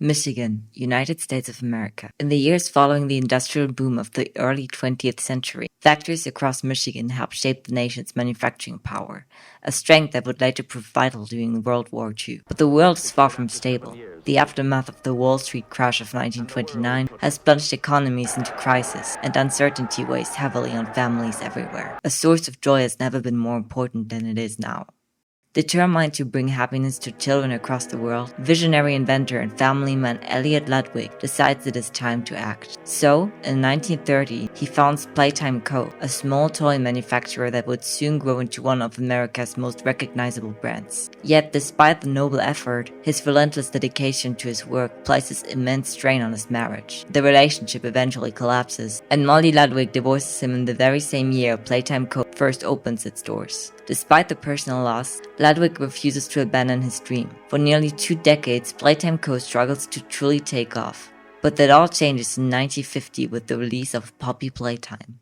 Michigan, United States of America. In the years following the industrial boom of the early 20th century, factories across Michigan helped shape the nation's manufacturing power, a strength that would later prove vital during World War II. But the world is far from stable. The aftermath of the Wall Street crash of 1929 has plunged economies into crisis, and uncertainty weighs heavily on families everywhere. A source of joy has never been more important than it is now. Determined to bring happiness to children across the world, visionary inventor and family man Elliot Ludwig decides it is time to act. So, in 1930, he founds Playtime Co., a small toy manufacturer that would soon grow into one of America's most recognizable brands. Yet, despite the noble effort, his relentless dedication to his work places immense strain on his marriage. The relationship eventually collapses, and Molly Ludwig divorces him in the very same year Playtime Co. first opens its doors. Despite the personal loss, Ludwig refuses to abandon his dream. For nearly 2 decades, Playtime Co. struggles to truly take off. But that all changes in 1950 with the release of Poppy Playtime.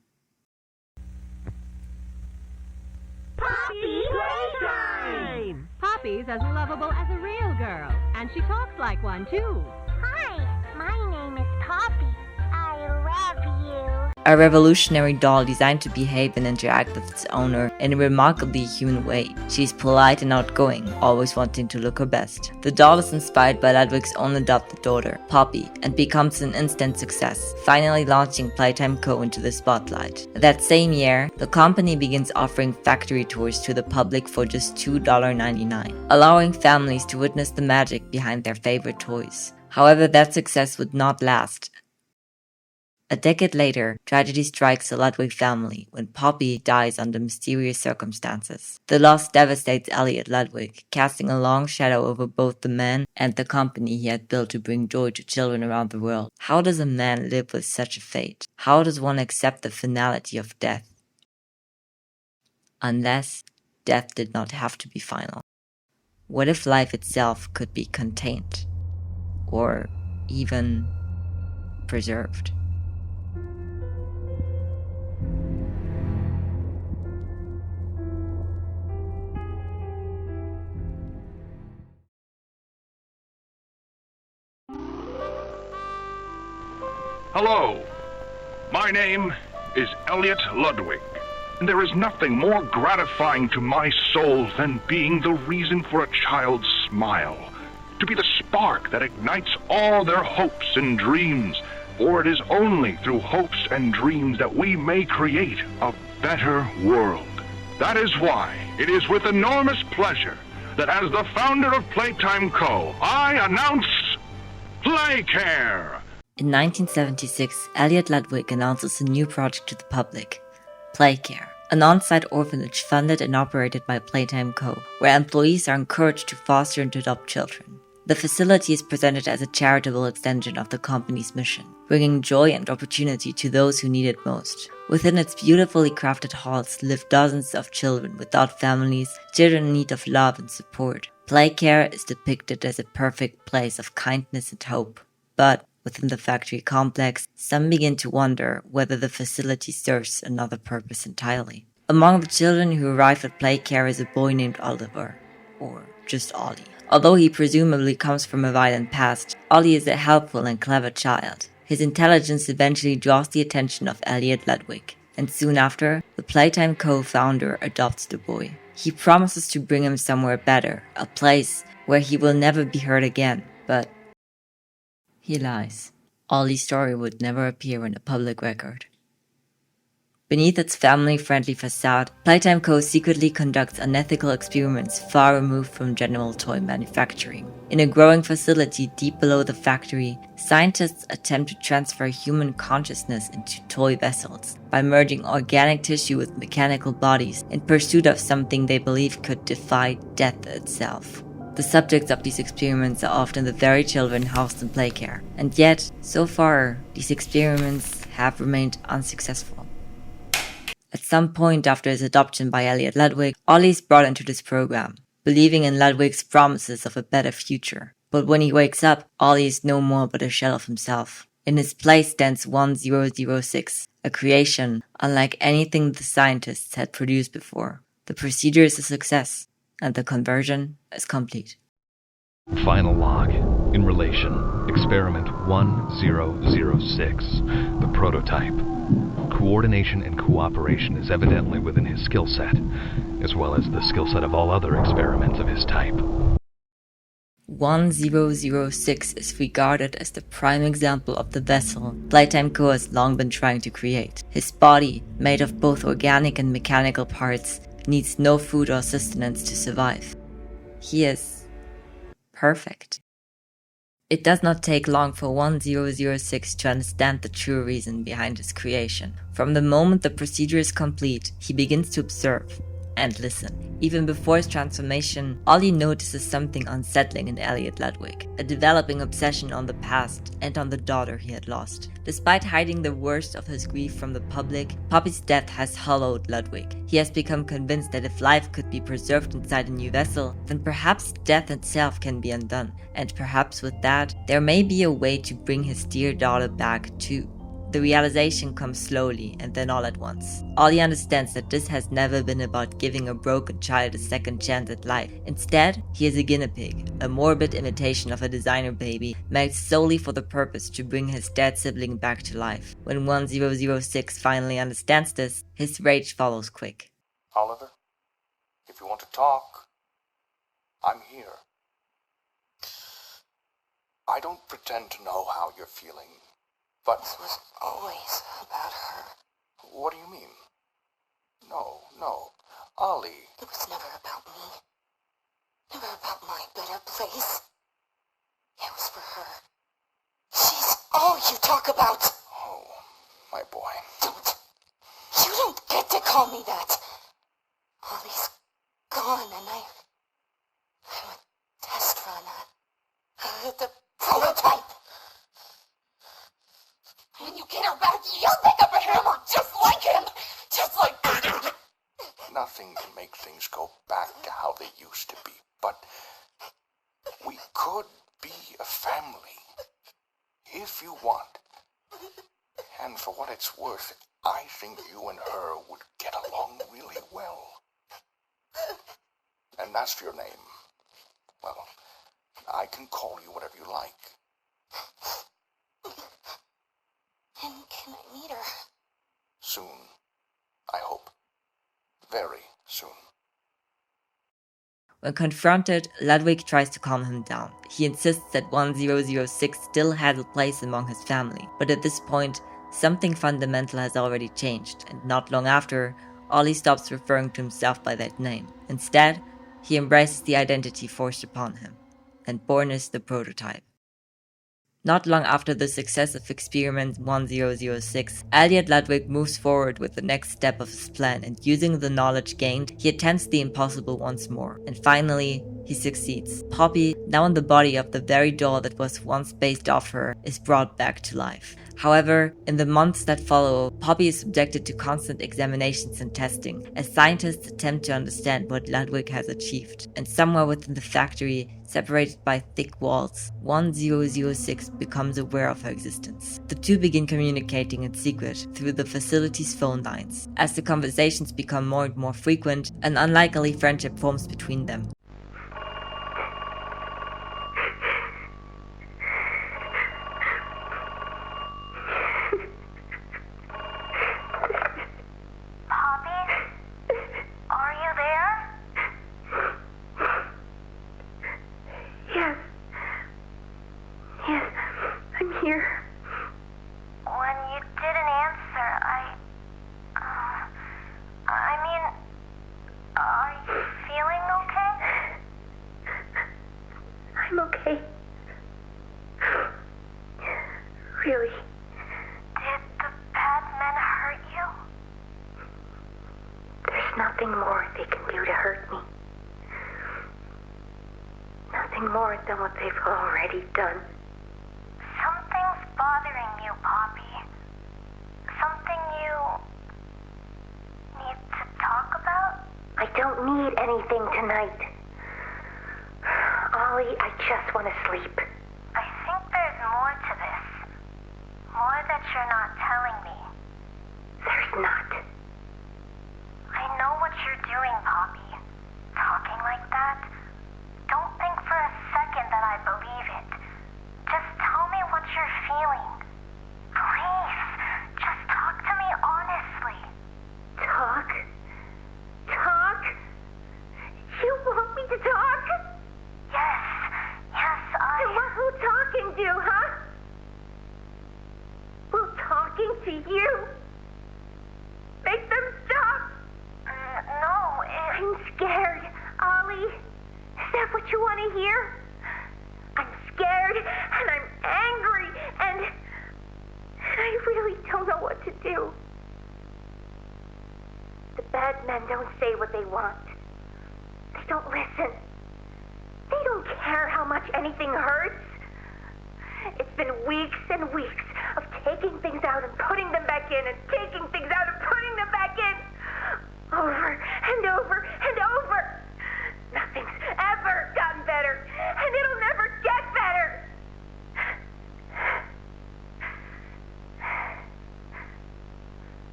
Poppy Playtime! Poppy's as lovable as a real girl, and she talks like one too. Hi, my name is Poppy. I love you. A revolutionary doll designed to behave and interact with its owner in a remarkably human way. She's polite and outgoing, always wanting to look her best. The doll is inspired by Ludwig's own adopted daughter, Poppy, and becomes an instant success, finally launching Playtime Co. into the spotlight. That same year, the company begins offering factory tours to the public for just $2.99, allowing families to witness the magic behind their favorite toys. However, that success would not last. A decade later, tragedy strikes the Ludwig family when Poppy dies under mysterious circumstances. The loss devastates Elliot Ludwig, casting a long shadow over both the man and the company he had built to bring joy to children around the world. How does a man live with such a fate? How does one accept the finality of death? Unless death did not have to be final. What if life itself could be contained? Or even preserved? Hello, my name is Elliot Ludwig, and there is nothing more gratifying to my soul than being the reason for a child's smile, to be the spark that ignites all their hopes and dreams, for it is only through hopes and dreams that we may create a better world. That is why it is with enormous pleasure that as the founder of Playtime Co., I announce PlayCare. In 1976, Elliot Ludwig announces a new project to the public, PlayCare, an on-site orphanage funded and operated by Playtime Co., where employees are encouraged to foster and adopt children. The facility is presented as a charitable extension of the company's mission, bringing joy and opportunity to those who need it most. Within its beautifully crafted halls live dozens of children without families, children in need of love and support. PlayCare is depicted as a perfect place of kindness and hope. But within the factory complex, some begin to wonder whether the facility serves another purpose entirely. Among the children who arrive at PlayCare is a boy named Oliver, or just Ollie. Although he presumably comes from a violent past, Ollie is a helpful and clever child. His intelligence eventually draws the attention of Elliot Ludwig, and soon after, the Playtime co-founder adopts the boy. He promises to bring him somewhere better, a place where he will never be hurt again, but he lies. Ollie's story would never appear in a public record. Beneath its family-friendly facade, Playtime Co. secretly conducts unethical experiments far removed from general toy manufacturing. In a growing facility deep below the factory, scientists attempt to transfer human consciousness into toy vessels by merging organic tissue with mechanical bodies in pursuit of something they believe could defy death itself. The subjects of these experiments are often the very children housed in PlayCare, and yet, so far, these experiments have remained unsuccessful. At some point after his adoption by Elliot Ludwig, Ollie is brought into this program, believing in Ludwig's promises of a better future. But when he wakes up, Ollie is no more but a shell of himself. In his place stands 1006, a creation unlike anything the scientists had produced before. The procedure is a success, and the conversion is complete. Final log. In relation, Experiment 1006, the prototype. Coordination and cooperation is evidently within his skill set, as well as the skill set of all other experiments of his type. 1006 is regarded as the prime example of the vessel Playtime Co has long been trying to create. His body, made of both organic and mechanical parts, needs no food or sustenance to survive. He is perfect. It does not take long for 1006 to understand the true reason behind his creation. From the moment the procedure is complete, he begins to observe and listen. Even before his transformation, Ollie notices something unsettling in Elliot Ludwig, a developing obsession on the past and on the daughter he had lost. Despite hiding the worst of his grief from the public, Poppy's death has hollowed Ludwig. He has become convinced that if life could be preserved inside a new vessel, then perhaps death itself can be undone. And perhaps with that, there may be a way to bring his dear daughter back too. The realization comes slowly and then all at once. Ollie understands that this has never been about giving a broken child a second chance at life. Instead, he is a guinea pig, a morbid imitation of a designer baby, made solely for the purpose to bring his dead sibling back to life. When 1006 finally understands this, his rage follows quick. Oliver, if you want to talk, I'm here. I don't pretend to know how you're feeling. But this was always about her. What do you mean? No, Ollie. It was never about me. Never about my better place. It was for her. She's all you talk about. Oh, my boy. You don't get to call me that. Ollie's gone and I'm a test run. The prototype. When you get her back, you'll pick up a hammer just like him! Just like... Nothing can make things go back to how they used to be, but we could be a family. If you want. And for what it's worth, I think you and her would get along really well. And as for your name, well, I can call you whatever you like. And can I meet her? Soon. I hope. Very soon. When confronted, Ludwig tries to calm him down. He insists that 1006 still has a place among his family, but at this point, something fundamental has already changed, and not long after, Ollie stops referring to himself by that name. Instead, he embraces the identity forced upon him, and born is the prototype. Not long after the success of Experiment 1006, Elliot Ludwig moves forward with the next step of his plan, and using the knowledge gained, he attempts the impossible once more. And finally, he succeeds. Poppy, now in the body of the very doll that was once based off her, is brought back to life. However, in the months that follow, Poppy is subjected to constant examinations and testing, as scientists attempt to understand what Ludwig has achieved. And somewhere within the factory, separated by thick walls, 1006 becomes aware of her existence. The two begin communicating in secret through the facility's phone lines. As the conversations become more and more frequent, an unlikely friendship forms between them. I'm okay. Really. Did the bad men hurt you? There's nothing more they can do to hurt me. Nothing more than what they've already done. Something's bothering you, Poppy. Something you need to talk about? I don't need anything tonight. Ollie, I just want to sleep. I think there's more to this. More that you're not telling me. There's not. I know what you're doing, Poppy. Talking like that. Don't think for a second that I believe it. what you want to hear? I'm scared, and I'm angry, and I really don't know what to do. The bad men don't say what they want. They don't listen. They don't care how much anything hurts. It's been weeks and weeks of taking things out and putting them back in, and taking things out and putting them back in. Over and over and over. Nothing's ever gotten better, and it'll never get better.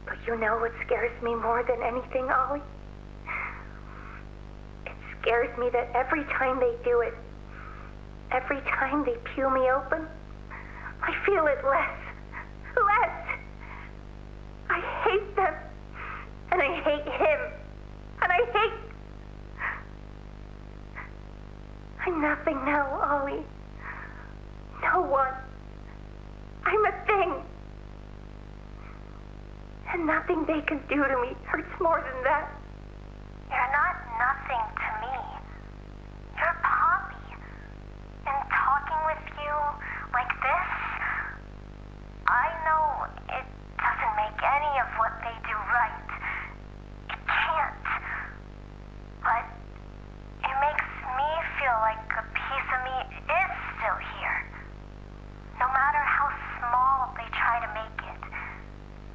But you know what scares me more than anything, Ollie? It scares me that every time they do it, every time they peel me open, I feel it less. I hate them. And I hate him. And I hate... I'm nothing now, Ollie. No one. I'm a thing. And nothing they can do to me hurts more than that. You're not nothing to me. You're Poppy. And talking with you like this, I know it doesn't make any of what they do right. It can't. But it makes me feel like a piece of me is still here. No matter how small they try to make it.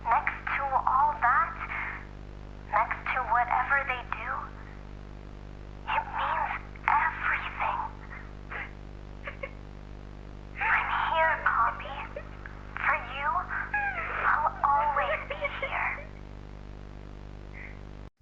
Next to all that, next to whatever they do, it means everything. I'm here, Poppy. For you, I'll always be here.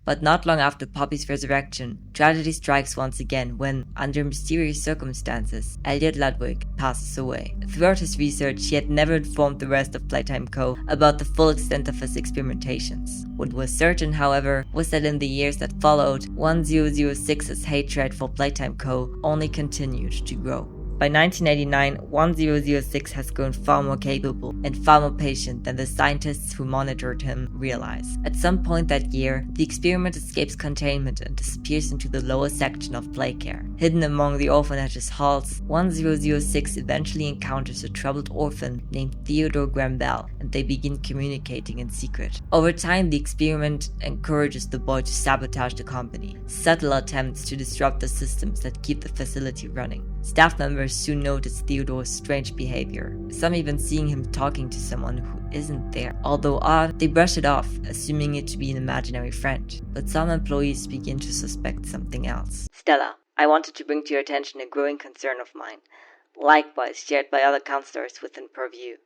But not long after Poppy's resurrection, tragedy strikes once again when, under mysterious circumstances, Elliot Ludwig passes away. Throughout his research, he had never informed the rest of Playtime Co. about the full extent of his experimentations. What was certain, however, was that in the years that followed, 1006's hatred for Playtime Co. only continued to grow. By 1989, 1006 has grown far more capable and far more patient than the scientists who monitored him realize. At some point that year, the experiment escapes containment and disappears into the lower section of PlayCare. Hidden among the orphanage's halls, 1006 eventually encounters a troubled orphan named Theodore Graham Bell, and they begin communicating in secret. Over time, the experiment encourages the boy to sabotage the company, subtle attempts to disrupt the systems that keep the facility running. Staff members soon notice Theodore's strange behavior, some even seeing him talking to someone who isn't there. Although odd, they brush it off, assuming it to be an imaginary friend. But some employees begin to suspect something else. Stella, I wanted to bring to your attention a growing concern of mine, likewise shared by other counselors within Purview.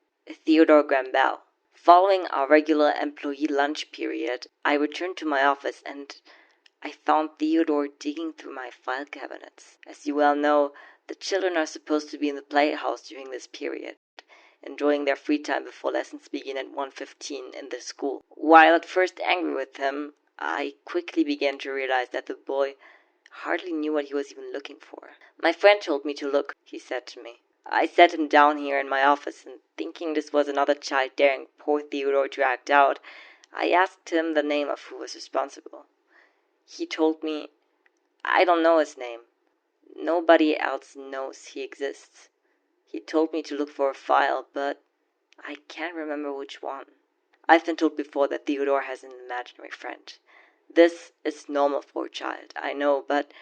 Theodore Graham Bell. Following our regular employee lunch period, I returned to my office and I found Theodore digging through my file cabinets. As you well know, the children are supposed to be in the playhouse during this period, enjoying their free time before lessons begin at 1:15 in the school. While at first angry with him, I quickly began to realize that the boy hardly knew what he was even looking for. My friend told me to look, he said to me. I sat him down here in my office, and thinking this was another child daring poor Theodore to act out, I asked him the name of who was responsible. He told me, I don't know his name. Nobody else knows he exists. He told me to look for a file, but I can't remember which one. I've been told before that Theodore has an imaginary friend. This is normal for a child, I know, but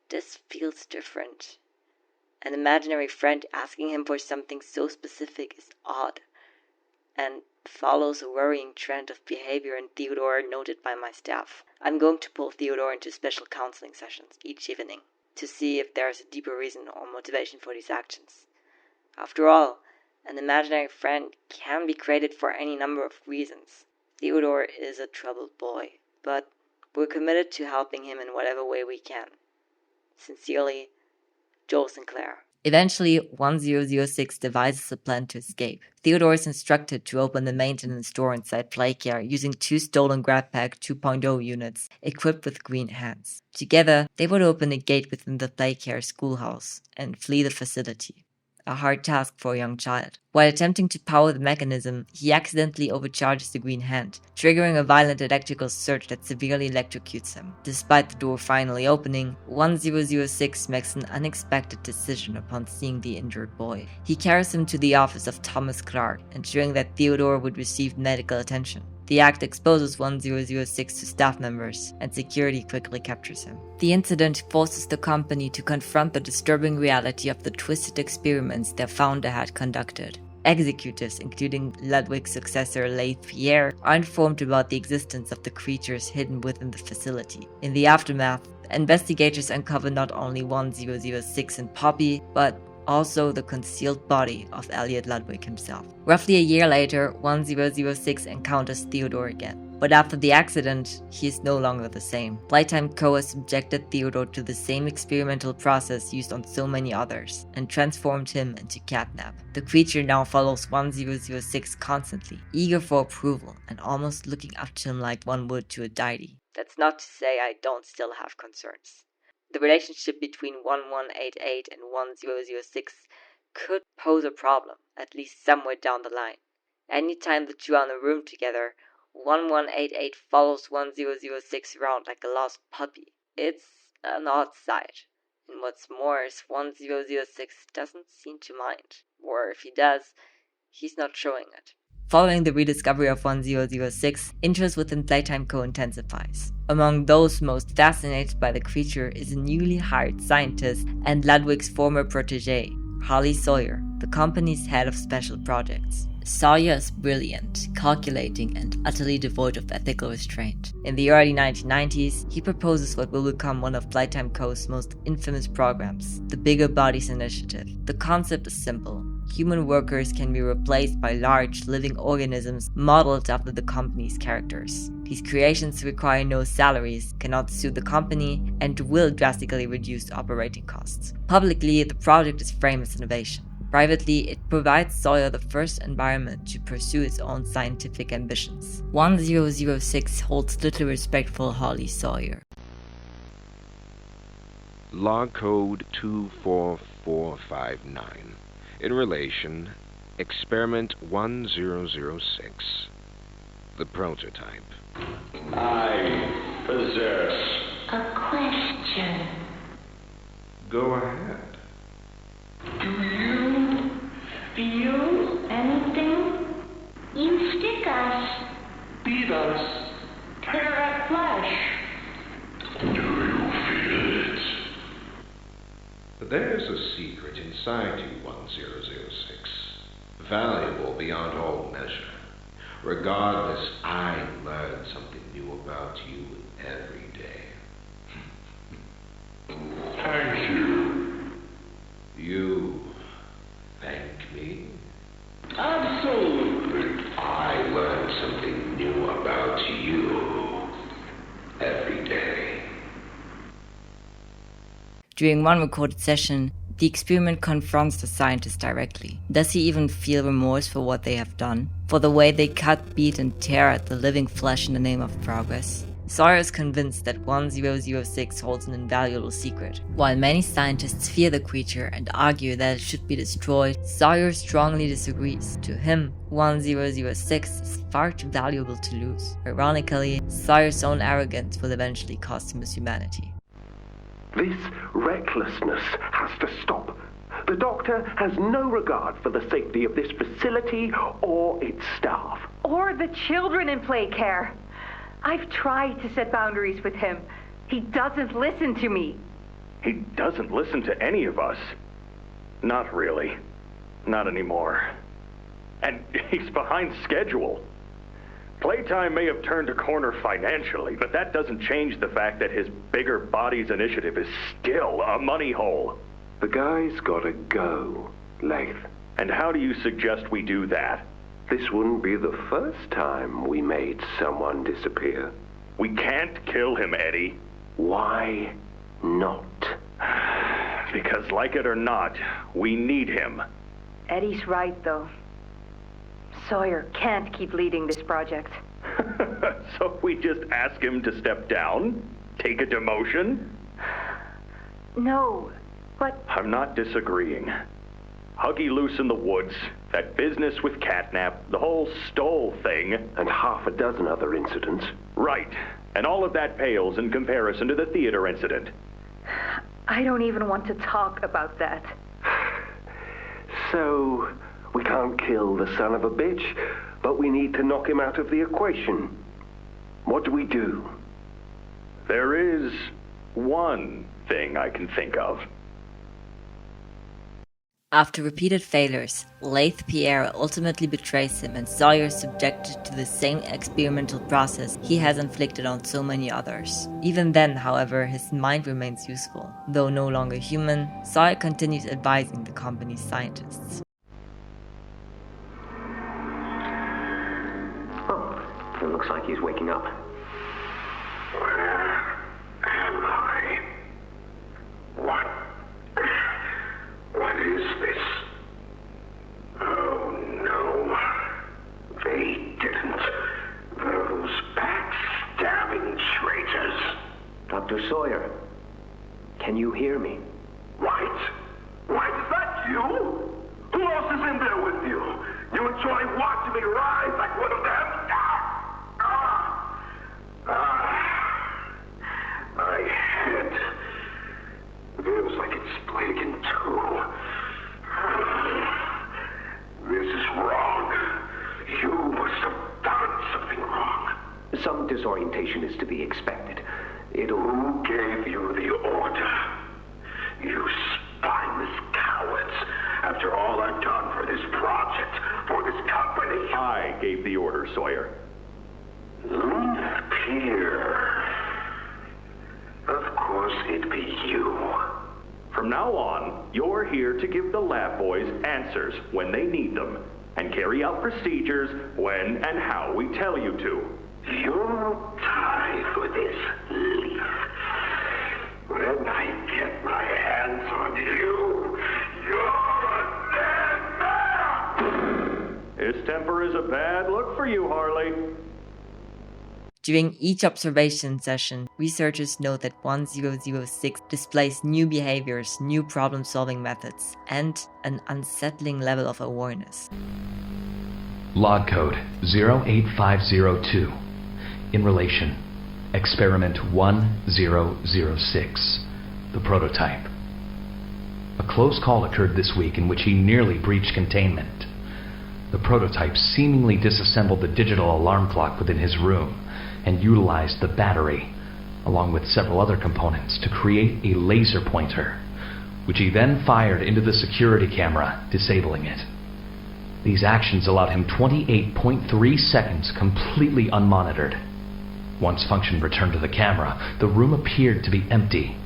this feels different. An imaginary friend asking him for something so specific is odd, and follows a worrying trend of behavior in Theodore noted by my staff. I'm going to pull Theodore into special counseling sessions each evening to see if there is a deeper reason or motivation for these actions. After all, an imaginary friend can be created for any number of reasons. Theodore is a troubled boy, but we're committed to helping him in whatever way we can. Sincerely, Joel Sinclair. Eventually, 1006 devises a plan to escape. Theodore is instructed to open the maintenance door inside PlayCare using 2 stolen GrabPack 2.0 units equipped with green hands. Together, they would open a gate within the PlayCare schoolhouse and flee the facility. a hard task for a young child. While attempting to power the mechanism, he accidentally overcharges the green hand, triggering a violent electrical surge that severely electrocutes him. Despite the door finally opening, 1006 makes an unexpected decision upon seeing the injured boy. He carries him to the office of Thomas Clark, ensuring that Theodore would receive medical attention. The act exposes 1006 to staff members, and security quickly captures him. The incident forces the company to confront the disturbing reality of the twisted experiments their founder had conducted. Executives, including Ludwig's successor Leith Pierre, are informed about the existence of the creatures hidden within the facility. In the aftermath, investigators uncover not only 1006 and Poppy, but also the concealed body of Elliot Ludwig himself. Roughly a year later, 1006 encounters Theodore again. But after the accident, he is no longer the same. Playtime Co has subjected Theodore to the same experimental process used on so many others, and transformed him into CatNap. The creature now follows 1006 constantly, eager for approval, and almost looking up to him like one would to a deity. That's not to say I don't still have concerns. The relationship between 1188 and 1006 could pose a problem, at least somewhere down the line. Anytime the two are in a room together, 1188 follows 1006 around like a lost puppy. It's an odd sight. And what's more is 1006 doesn't seem to mind. Or if he does, he's not showing it. Following the rediscovery of 1006, interest within Playtime Co intensifies. Among those most fascinated by the creature is a newly hired scientist and Ludwig's former protege, Holly Sawyer, the company's head of special projects. Sawyer is brilliant, calculating, and utterly devoid of ethical restraint. In the early 1990s, he proposes what will become one of Playtime Co's most infamous programs, the Bigger Bodies Initiative. The concept is simple. Human workers can be replaced by large, living organisms modeled after the company's characters. These creations require no salaries, cannot sue the company, and will drastically reduce operating costs. Publicly, the project is framed as innovation. Privately, it provides Sawyer the first environment to pursue its own scientific ambitions. 1006 holds little respect for Holly Sawyer. Log code 24459. In relation, experiment 1006. The prototype. I possess. A question. Go ahead. Do you feel anything? You stick us. Beat us. Tear at flesh. Do you feel it? There's a secret inside you, 1006. Valuable beyond all measure. Regardless, I learn something new about you every day. Thank you. You thank me? Absolutely. I learn something new about you every day. During one recorded session, the experiment confronts the scientist directly. Does he even feel remorse for what they have done? For the way they cut, beat, and tear at the living flesh in the name of progress? Sawyer is convinced that 1006 holds an invaluable secret. While many scientists fear the creature and argue that it should be destroyed, Sawyer strongly disagrees. To him, 1006 is far too valuable to lose. Ironically, Sawyer's own arrogance will eventually cost him his humanity. This recklessness has to stop. The doctor has no regard for the safety of this facility or its staff. Or the children in PlayCare. I've tried to set boundaries with him. He doesn't listen to me. He doesn't listen to any of us. Not really. Not anymore. And he's behind schedule. Playtime may have turned a corner financially, but that doesn't change the fact that his Bigger Bodies initiative is still a money hole. The guy's gotta go, Leith. And how do you suggest we do that? This wouldn't be the first time we made someone disappear. We can't kill him, Eddie. Why not? Because, like it or not, we need him. Eddie's right, though. Sawyer can't keep leading this project. So we just ask him to step down? Take a demotion? No, but... I'm not disagreeing. Huggy Loose in the Woods, that business with CatNap, the whole Stoll thing. And half a dozen other incidents. Right. And all of that pales in comparison to the theater incident. I don't even want to talk about that. So, we can't kill the son of a bitch, but we need to knock him out of the equation. What do we do? There is one thing I can think of. After repeated failures, Laith Pierre ultimately betrays him and Sawyer is subjected to the same experimental process he has inflicted on so many others. Even then, however, his mind remains useful. Though no longer human, Sawyer continues advising the company's scientists. Oh, it looks like he's waking up. Where am I? What is this? Oh no. They didn't. Those backstabbing traitors. Dr. Sawyer, can you hear me? White? White, is that you? Who else is in there with you? You enjoy watching me rise like one of them? My head feels like it's split in two. This is wrong. You must have done something wrong. Some disorientation is to be expected. Who gave you the order? You spineless cowards. After all I've done for this project, for this company. I gave the order, Sawyer. Pierre. Of course it'd be you. From now on, you're here to give the lab boys answers when they need them, and carry out procedures when and how we tell you to. You'll die for this, Leaf. When I get my hands on you, you're a dead man! His temper is a bad look for you, Harley. During each observation session, researchers note that 1006 displays new behaviors, new problem-solving methods, and an unsettling level of awareness. Log code 08502. In relation, experiment 1006, the prototype. A close call occurred this week in which he nearly breached containment. The prototype seemingly disassembled the digital alarm clock within his room and utilized the battery, along with several other components, to create a laser pointer, which he then fired into the security camera, disabling it. These actions allowed him 28.3 seconds completely unmonitored. Once function returned to the camera, the room appeared to be empty.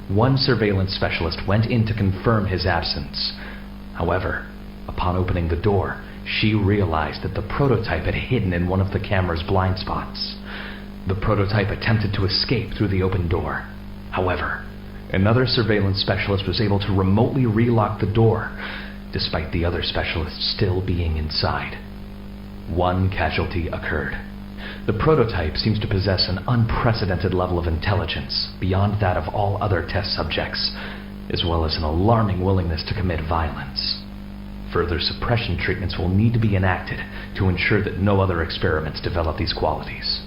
One surveillance specialist went in to confirm his absence. However, upon opening the door, she realized that the prototype had hidden in one of the camera's blind spots. The prototype attempted to escape through the open door. However, another surveillance specialist was able to remotely relock the door, despite the other specialists still being inside. One casualty occurred. The prototype seems to possess an unprecedented level of intelligence, beyond that of all other test subjects, as well as an alarming willingness to commit violence. Further suppression treatments will need to be enacted to ensure that no other experiments develop these qualities.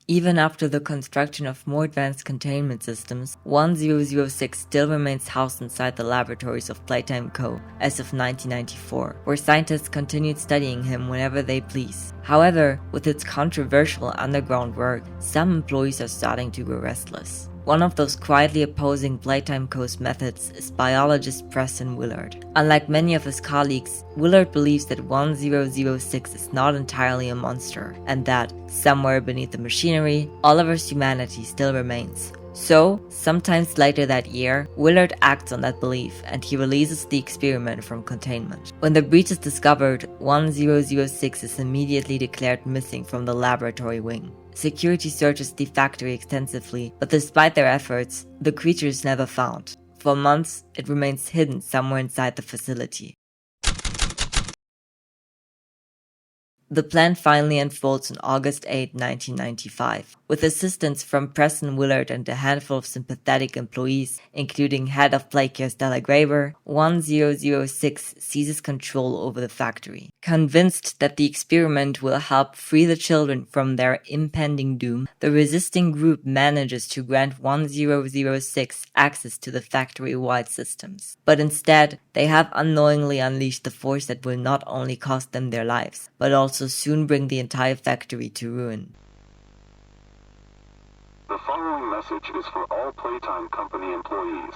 Even after the construction of more advanced containment systems, 1006 still remains housed inside the laboratories of Playtime Co. as of 1994, where scientists continued studying him whenever they please. However, with its controversial underground work, some employees are starting to grow restless. One of those quietly opposing Playtime Co.'s methods is biologist Preston Willard. Unlike many of his colleagues, Willard believes that 1006 is not entirely a monster, and that, somewhere beneath the machinery, Oliver's humanity still remains. So, sometimes later that year, Willard acts on that belief and he releases the experiment from containment. When the breach is discovered, 1006 is immediately declared missing from the laboratory wing. Security searches the factory extensively, but despite their efforts, the creature is never found. For months, it remains hidden somewhere inside the facility. The plan finally unfolds on August 8, 1995. With assistance from Preston Willard and a handful of sympathetic employees, including head of PlayCare Stella Graber, 1006 seizes control over the factory. Convinced that the experiment will help free the children from their impending doom, the resisting group manages to grant 1006 access to the factory-wide systems. But instead, they have unknowingly unleashed the force that will not only cost them their lives, but also soon bring the entire factory to ruin. The following message is for all Playtime Company employees.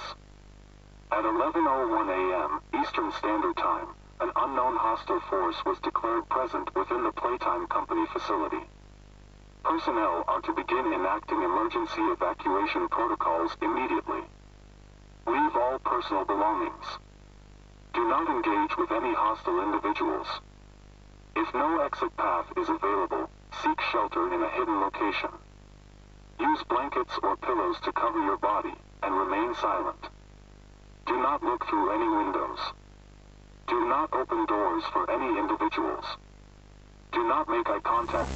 At 11:01 a.m. Eastern Standard Time, an unknown hostile force was declared present within the Playtime Company facility. Personnel are to begin enacting emergency evacuation protocols immediately. Leave all personal belongings. Do not engage with any hostile individuals. If no exit path is available, seek shelter in a hidden location. Use blankets or pillows to cover your body, and remain silent. Do not look through any windows. Do not open doors for any individuals. Do not make eye contact.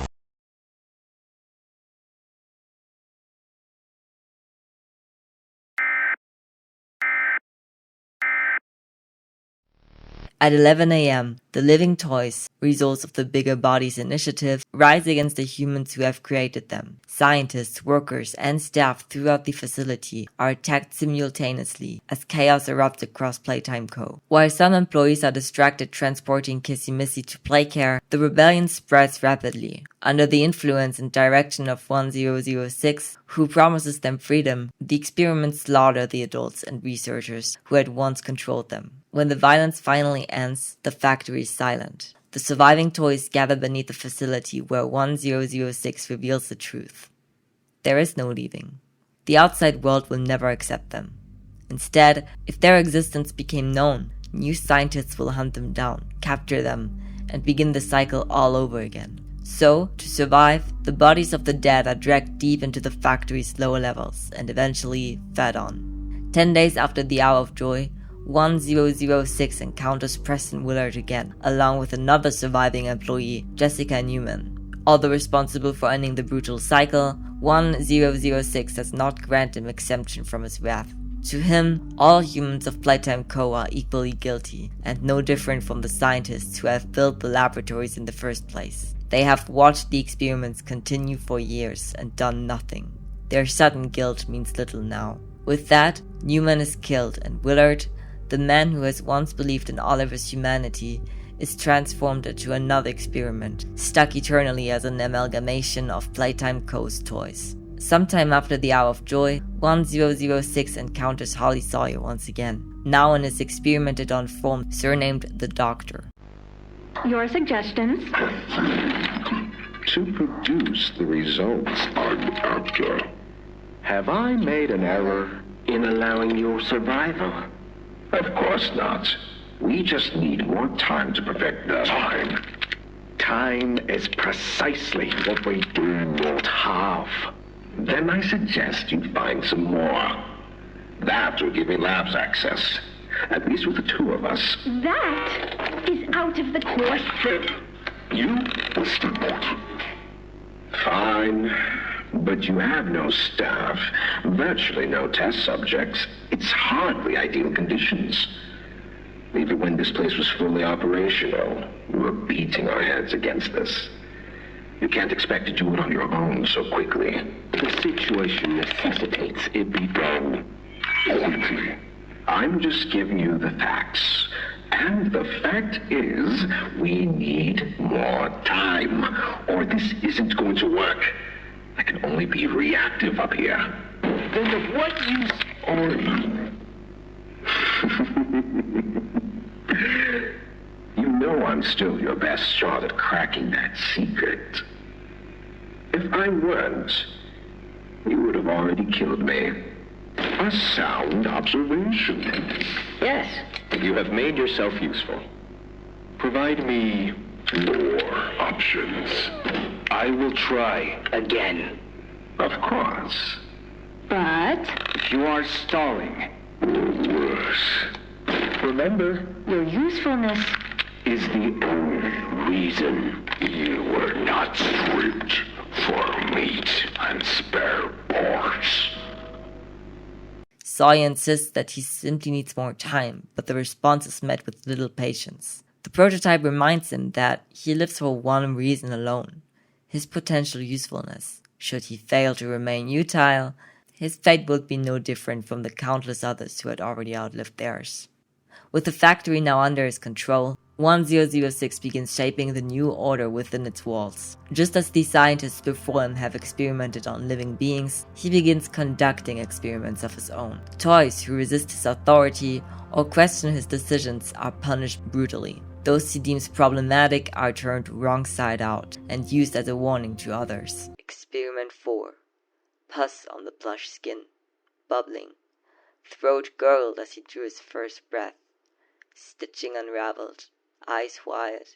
At 11 a.m., the living toys, results of the Bigger Bodies initiative, rise against the humans who have created them. Scientists, workers, and staff throughout the facility are attacked simultaneously as chaos erupts across Playtime Co. While some employees are distracted transporting Kissy Missy to PlayCare, the rebellion spreads rapidly. Under the influence and direction of 1006, who promises them freedom, the experiments slaughter the adults and researchers who had once controlled them. When the violence finally ends, the factory is silent. The surviving toys gather beneath the facility where 1006 reveals the truth. There is no leaving. The outside world will never accept them. Instead, if their existence became known, new scientists will hunt them down, capture them, and begin the cycle all over again. So, to survive, the bodies of the dead are dragged deep into the factory's lower levels and eventually fed on. 10 days after the Hour of Joy, 1006 encounters Preston Willard again, along with another surviving employee, Jessica Newman. Although responsible for ending the brutal cycle, 1006 does not grant him exemption from his wrath. To him, all humans of Playtime Co are equally guilty, and no different from the scientists who have built the laboratories in the first place. They have watched the experiments continue for years and done nothing. Their sudden guilt means little now. With that, Newman is killed, and Willard, the man who has once believed in Oliver's humanity, is transformed into another experiment, stuck eternally as an amalgamation of Playtime Co.'s toys. Sometime after the Hour of Joy, 1006 encounters Holly Sawyer once again, now in his experimented-on form surnamed the Doctor. Your suggestions? To produce the results, Doctor. Have I made an error in allowing your survival? Of course not. We just need more time to perfect that. Time? Time is precisely what we do not have. Then I suggest you find some more. That will give me labs access. At least with the two of us. That is out of the question. You will still work. Fine. But you have no staff, virtually no test subjects. It's hardly ideal conditions. Even when this place was fully operational, we were beating our heads against this. You can't expect to do it on your own so quickly. The situation necessitates it be done quickly. I'm just giving you the facts. And the fact is, we need more time, or this isn't going to work. I can only be reactive up here. Then of what use are you? You know I'm still your best shot at cracking that secret. If I weren't, you would have already killed me. A sound observation. Yes, you have made yourself useful. Provide me more options. I will try. again. Of course. But If you are stalling, Or worse. remember, your usefulness is the only reason you were not stripped for meat and spare parts. Sawyer insists that he simply needs more time, but the response is met with little patience. The prototype reminds him that he lives for one reason alone: his potential usefulness. Should he fail to remain utile, his fate would be no different from the countless others who had already outlived theirs. With the factory now under his control, 1006 begins shaping the new order within its walls. Just as the scientists before him have experimented on living beings, he begins conducting experiments of his own. Toys who resist his authority or question his decisions are punished brutally. Those he deems problematic are turned wrong side out and used as a warning to others. Experiment 4. Pus on the plush skin. Bubbling. Throat gurgled as he drew his first breath. Stitching unraveled. Eyes wide.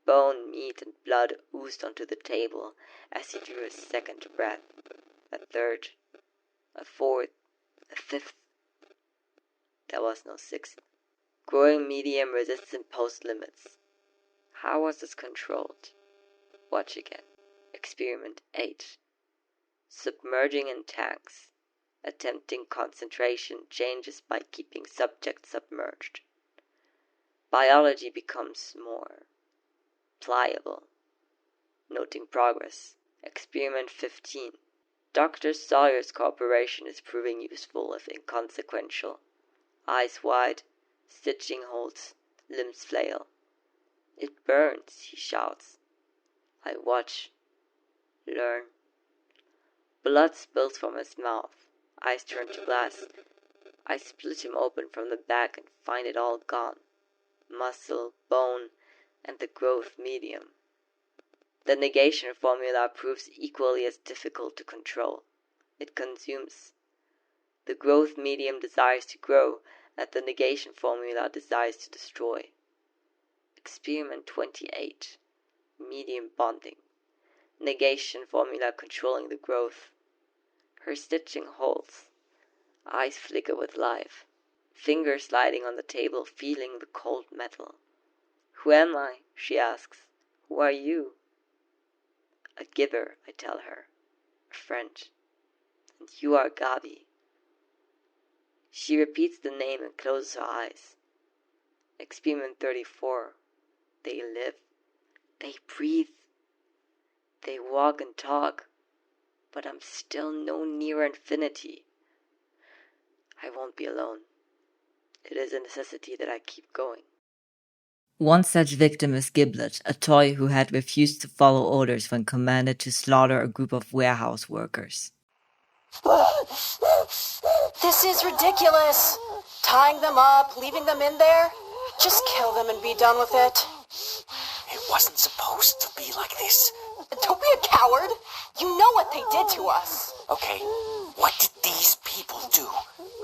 Bone, meat, and blood oozed onto the table as he drew his second breath. A third. A fourth. A fifth. There was no sixth. Growing medium resists imposed limits. How was this controlled? Watch again. Experiment 8. Submerging in tanks. Attempting concentration changes by keeping subject submerged. Biology becomes more pliable. Noting progress. Experiment 15. Dr. Sawyer's cooperation is proving useful if inconsequential. Eyes wide, stitching holds, limbs flail. It burns, he shouts. I watch. Learn. Blood spills from his mouth. Eyes turn to glass. I split him open from the back and find it all gone. Muscle, bone, and the growth medium. The negation formula proves equally as difficult to control. It consumes. The growth medium desires to grow, and the negation formula desires to destroy. Experiment 28. Medium bonding. Negation formula controlling the growth. Her stitching holds. Eyes flicker with life. Fingers sliding on the table, feeling the cold metal. Who am I? She asks. Who are you? A giver, I tell her. A friend. And you are Gabi. She repeats the name and closes her eyes. Experiment 34. They live. They breathe. They walk and talk. But I'm still no nearer infinity. I won't be alone. It is a necessity that I keep going. One such victim is Giblet, a toy who had refused to follow orders when commanded to slaughter a group of warehouse workers. This is ridiculous. Tying them up, leaving them in there. Just kill them and be done with it. It wasn't supposed to be like this. Don't be a coward. You know what they did to us. Okay, what did these people do?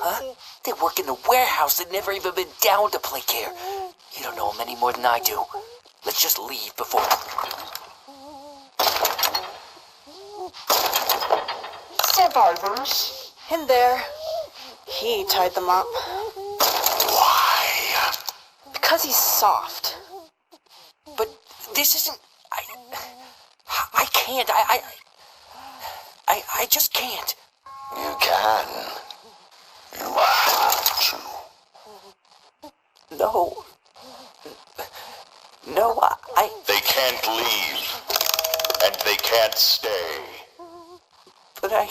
Huh? They work in a warehouse that never even been down to PlayCare. You don't know them any more than I do. Let's just leave before... Survivors. In there. He tied them up. Why? Because he's soft. But this isn't... I can't. I just can't. You can. You have to. No. No, I... They can't leave. And they can't stay. But I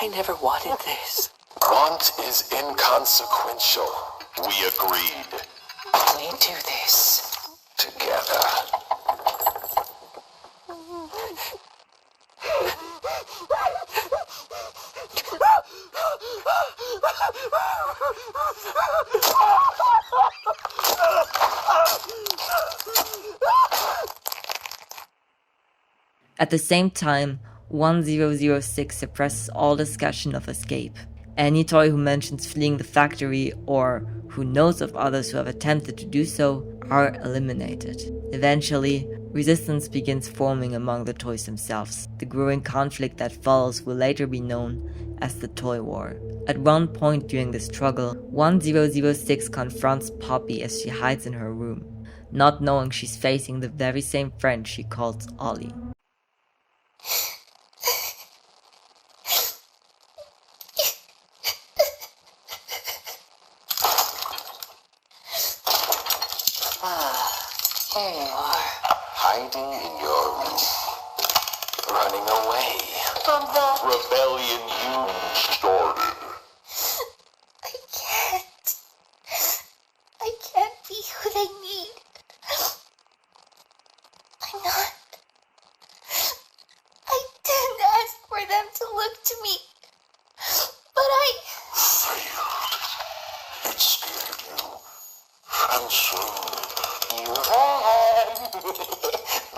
never wanted this. Want is inconsequential. We agreed. We do this. Together. At the same time, 1006 suppresses all discussion of escape. Any toy who mentions fleeing the factory or who knows of others who have attempted to do so are eliminated. Eventually, Resistance begins forming among the toys themselves. The growing conflict that follows will later be known as the Toy War. At one point during the struggle, 1006 confronts Poppy as she hides in her room, not knowing she's facing the very same friend she calls Ollie. Here you are. Hiding in your room. Running away. From the rebellion you started. I can't be who they need. I'm not. I didn't ask for them to look to me. But I failed. It scared you. And so you ran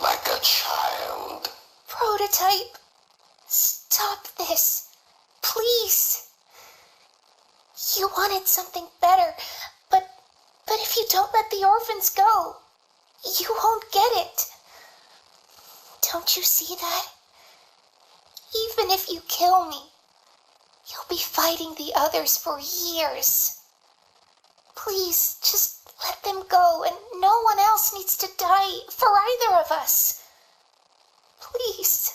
like a child. Prototype, stop this. Please. You wanted something better, but if you don't let the orphans go, you won't get it. Don't you see that? Even if you kill me, you'll be fighting the others for years. Please, just let them go, and no one else needs to die for either of us. Please.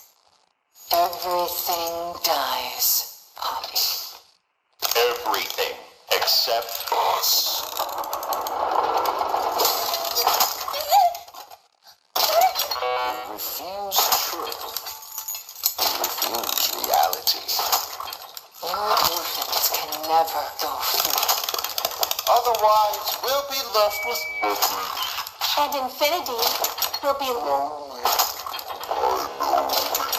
Everything dies, Poppy. Everything except us. You refuse truth. You refuse reality. Your orphans can never go free. Otherwise, we'll be left with nothing. And infinity will be lonely. I know only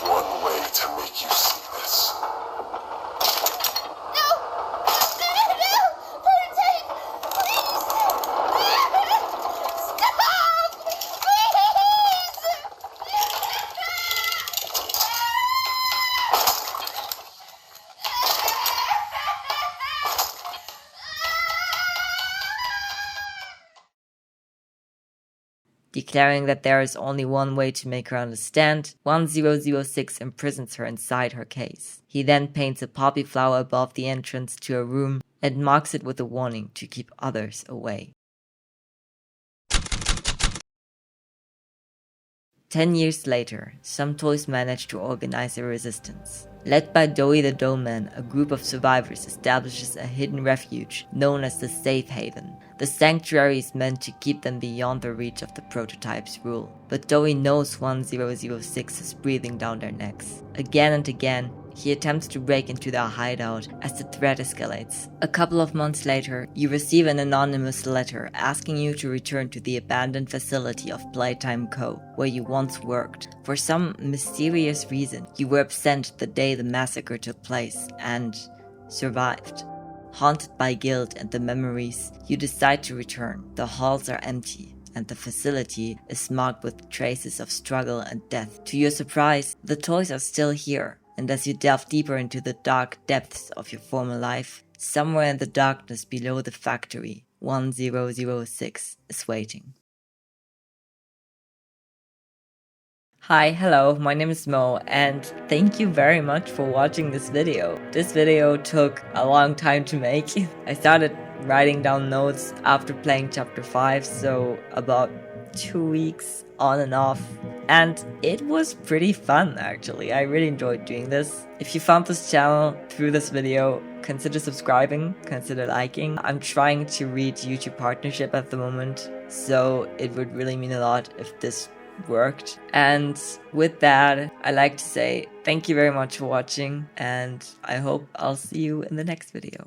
one way to make you see this. No! No! Prototype! Please! Stop! Declaring that there is only one way to make her understand, 1006 imprisons her inside her case. He then paints a poppy flower above the entrance to her room and marks it with a warning to keep others away. 10 years later, some toys manage to organize a resistance. Led by Doughy the Dough-Man, a group of survivors establishes a hidden refuge known as the Safe Haven. The sanctuary is meant to keep them beyond the reach of the prototype's rule, but Doughy knows 1006 is breathing down their necks. Again and again, he attempts to break into their hideout as the threat escalates. A couple of months later, you receive an anonymous letter asking you to return to the abandoned facility of Playtime Co, where you once worked. For some mysterious reason, you were absent the day the massacre took place and survived. Haunted by guilt and the memories, you decide to return. The halls are empty, and the facility is marked with traces of struggle and death. To your surprise, the toys are still here, and as you delve deeper into the dark depths of your former life, somewhere in the darkness below the factory, 1006 is waiting. Hi, hello, my name is Mo, and thank you very much for watching this video. This video took a long time to make. I started writing down notes after playing chapter 5, so about 2 weeks on and off. And it was pretty fun actually. I really enjoyed doing this. If you found this channel through this video, consider subscribing, consider liking. I'm trying to reach YouTube partnership at the moment, so it would really mean a lot if this worked. And with that, I like to say thank you very much for watching, and I hope I'll see you in the next video.